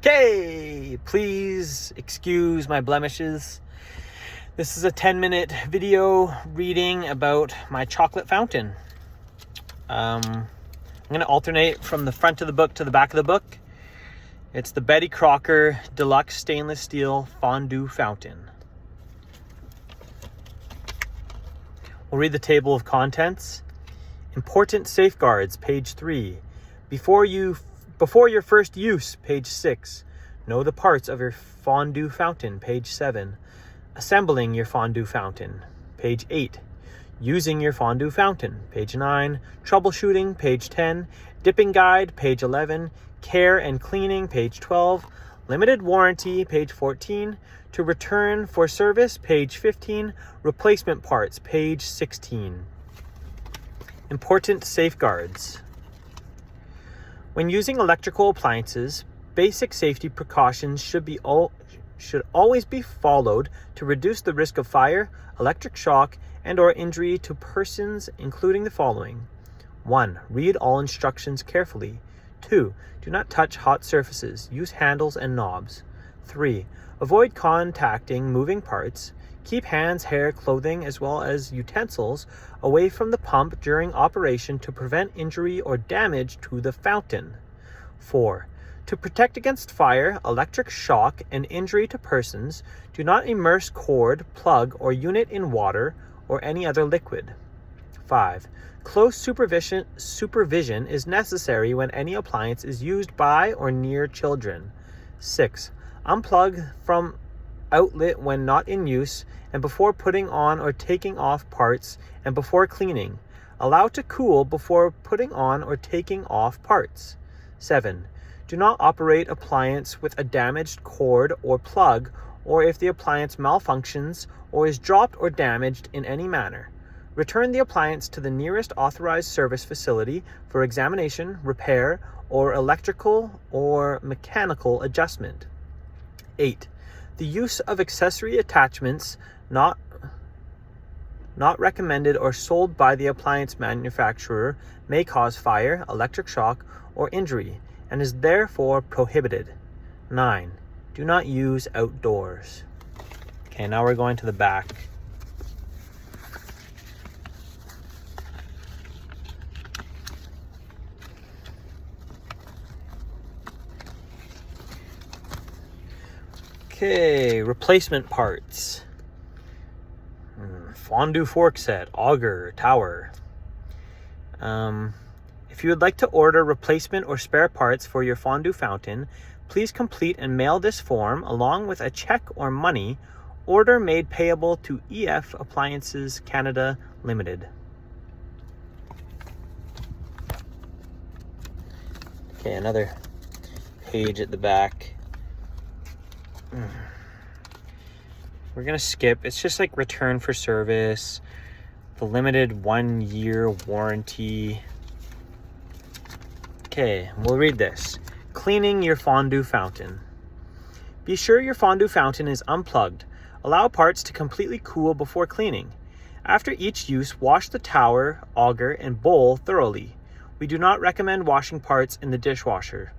Okay, please excuse my blemishes. This is a 10-minute video reading about my chocolate fountain. I'm going to alternate from the front of the book to the back of the book. It's the Betty Crocker Deluxe Stainless Steel Fondue Fountain. We'll read the table of contents. Important safeguards, page 3. Before your first use, page 6. Know the parts of your fondue fountain, page 7. Assembling your fondue fountain, page 8. Using your fondue fountain, page 9. Troubleshooting, page 10. Dipping guide, page 11. Care and cleaning, page 12. Limited warranty, page 14. To return for service, page 15. Replacement parts, page 16. Important safeguards. When using electrical appliances, basic safety precautions should always be followed to reduce the risk of fire, electric shock, and/or injury to persons, including the following. 1. Read all instructions carefully. 2. Do not touch hot surfaces. Use handles and knobs. 3. Avoid contacting moving parts. Keep hands, hair, clothing, as well as utensils away from the pump during operation to prevent injury or damage to the fountain. 4. To protect against fire, electric shock, and injury to persons, do not immerse cord, plug, or unit in water or any other liquid. 5. Close supervision is necessary when any appliance is used by or near children. 6. Unplug from outlet when not in use and before putting on or taking off parts and before cleaning. Allow to cool before putting on or taking off parts. 7. Do not operate appliance with a damaged cord or plug or if the appliance malfunctions or is dropped or damaged in any manner. Return the appliance to the nearest authorized service facility for examination, repair, or electrical or mechanical adjustment. 8. The use of accessory attachments not recommended or sold by the appliance manufacturer may cause fire, electric shock, or injury, and is therefore prohibited. 9. Do not use outdoors. Okay, now we're going to the back. Okay, replacement parts. Fondue fork set, auger, tower. If you would like to order replacement or spare parts for your fondue fountain, please complete and mail this form along with a check or money. Order made payable to EF Appliances Canada Limited. Okay, another page at the back. We're gonna skip. It's just like return for service, the limited 1-year warranty. Okay, we'll read this. Cleaning your fondue fountain. Be sure your fondue fountain is unplugged. Allow parts to completely cool before cleaning. After each use, wash the tower, auger, and bowl thoroughly. We do not recommend washing parts in the dishwasher.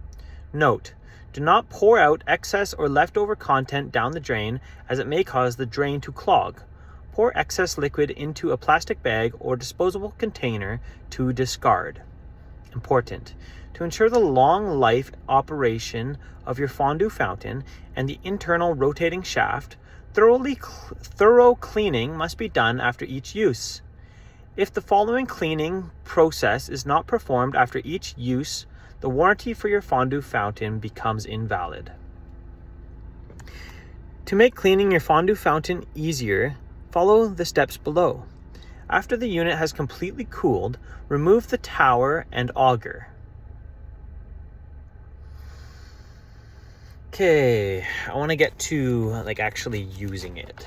Note: do not pour out excess or leftover content down the drain as it may cause the drain to clog. Pour excess liquid into a plastic bag or disposable container to discard. Important: to ensure the long life operation of your fondue fountain and the internal rotating shaft, thorough cleaning must be done after each use. If the following cleaning process is not performed after each use, the warranty for your fondue fountain becomes invalid. To make cleaning your fondue fountain easier, follow the steps below. After the unit has completely cooled, remove the tower and auger. Okay, I want to get to actually using it.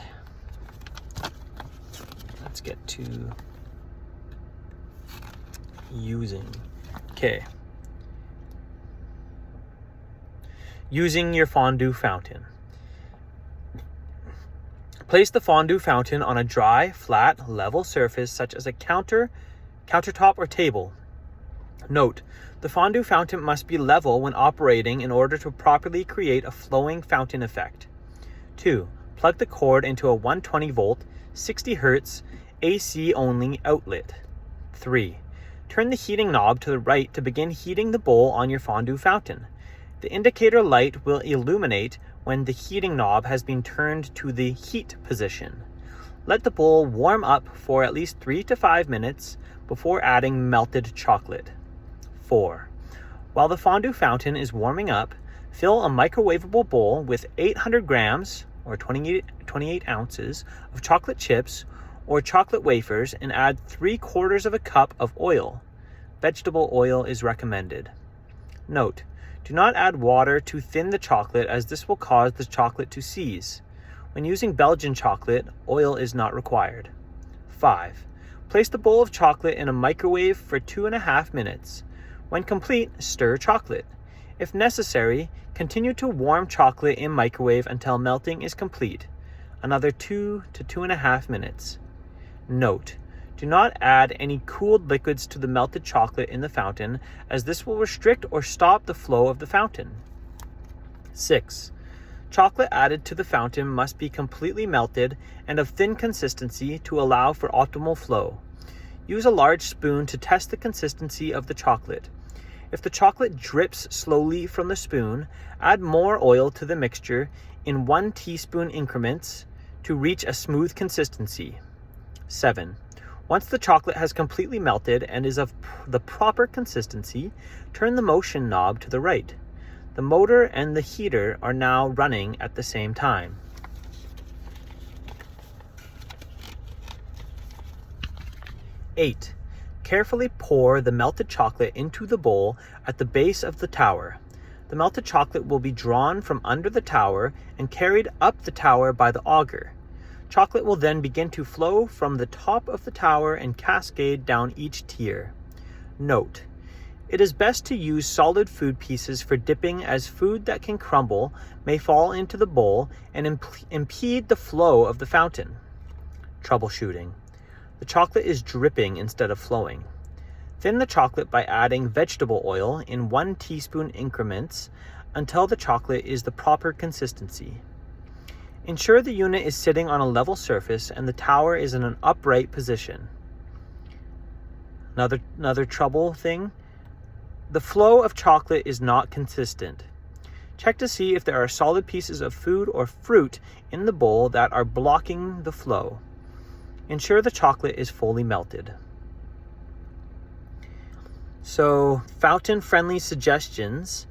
Let's get to using. Okay. Using your fondue fountain. Place the fondue fountain on a dry, flat, level surface such as a countertop or table. Note, the fondue fountain must be level when operating in order to properly create a flowing fountain effect. 2. Plug the cord into a 120 volt, 60 Hz, AC only outlet. 3. Turn the heating knob to the right to begin heating the bowl on your fondue fountain. The indicator light will illuminate when the heating knob has been turned to the heat position. Let the bowl warm up for at least 3 to 5 minutes before adding melted chocolate. 4. While the fondue fountain is warming up, fill a microwavable bowl with 800 grams or 28 ounces of chocolate chips or chocolate wafers and add 3/4 of a cup of oil. Vegetable oil is recommended. Note, do not add water to thin the chocolate as this will cause the chocolate to seize. When using Belgian chocolate, oil is not required. 5. Place the bowl of chocolate in a microwave for 2.5 minutes. When complete, stir chocolate. If necessary, continue to warm chocolate in microwave until melting is complete, another 2 to 2.5 minutes. Note, do not add any cooled liquids to the melted chocolate in the fountain, as this will restrict or stop the flow of the fountain. 6. Chocolate added to the fountain must be completely melted and of thin consistency to allow for optimal flow. Use a large spoon to test the consistency of the chocolate. If the chocolate drips slowly from the spoon, add more oil to the mixture in 1 teaspoon increments to reach a smooth consistency. 7. Once the chocolate has completely melted and is of the proper consistency, turn the motion knob to the right. The motor and the heater are now running at the same time. 8. Carefully pour the melted chocolate into the bowl at the base of the tower. The melted chocolate will be drawn from under the tower and carried up the tower by the auger. Chocolate will then begin to flow from the top of the tower and cascade down each tier. Note, it is best to use solid food pieces for dipping, as food that can crumble may fall into the bowl and impede the flow of the fountain. Troubleshooting. The chocolate is dripping instead of flowing. Thin the chocolate by adding vegetable oil in 1 teaspoon increments until the chocolate is the proper consistency. Ensure the unit is sitting on a level surface and the tower is in an upright position. Another trouble thing, the flow of chocolate is not consistent. Check to see if there are solid pieces of food or fruit in the bowl that are blocking the flow. Ensure the chocolate is fully melted. So, fountain-friendly suggestions: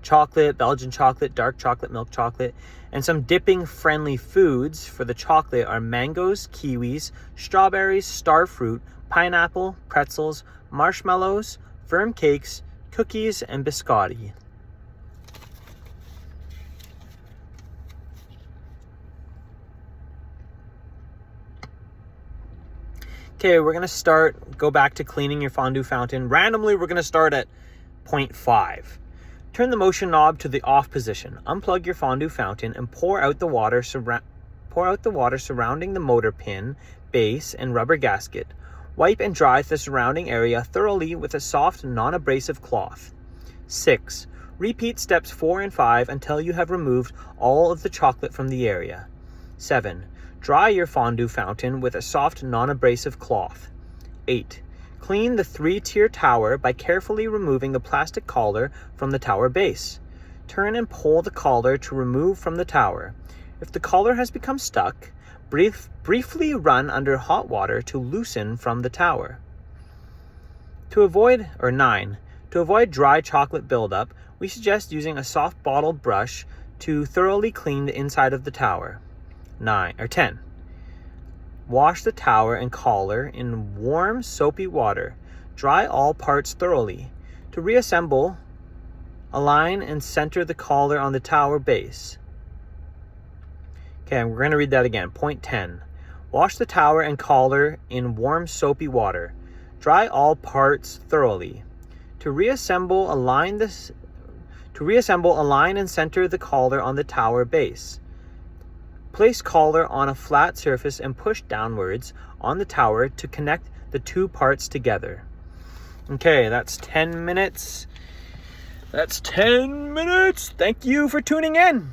chocolate, Belgian chocolate, dark chocolate, milk chocolate, and some dipping-friendly foods for the chocolate are mangoes, kiwis, strawberries, star fruit, pineapple, pretzels, marshmallows, firm cakes, cookies, and biscotti. Okay, we're going to go back to cleaning your fondue fountain. Randomly, we're going to start at 0.5. Turn the motion knob to the off position. Unplug your fondue fountain and pour out the water surrounding the motor pin, base, and rubber gasket. Wipe and dry the surrounding area thoroughly with a soft, non-abrasive cloth. 6. Repeat steps 4 and 5 until you have removed all of the chocolate from the area. 7. Dry your fondue fountain with a soft, non-abrasive cloth. 8. Clean the 3-tier tower by carefully removing the plastic collar from the tower base. Turn and pull the collar to remove from the tower. If the collar has become stuck, briefly run under hot water to loosen from the tower. 9. To avoid dry chocolate buildup, we suggest using a soft bottle brush to thoroughly clean the inside of the tower. 10. Wash the tower and collar in warm, soapy water. Dry all parts thoroughly. To reassemble, align and center the collar on the tower base. Okay, we're going to read that again. Point 10. Wash the tower and collar in warm, soapy water. Dry all parts thoroughly. To reassemble, align and center the collar on the tower base. Place collar on a flat surface and push downwards on the tower to connect the 2 parts together. Okay, that's 10 minutes. That's 10 minutes. Thank you for tuning in.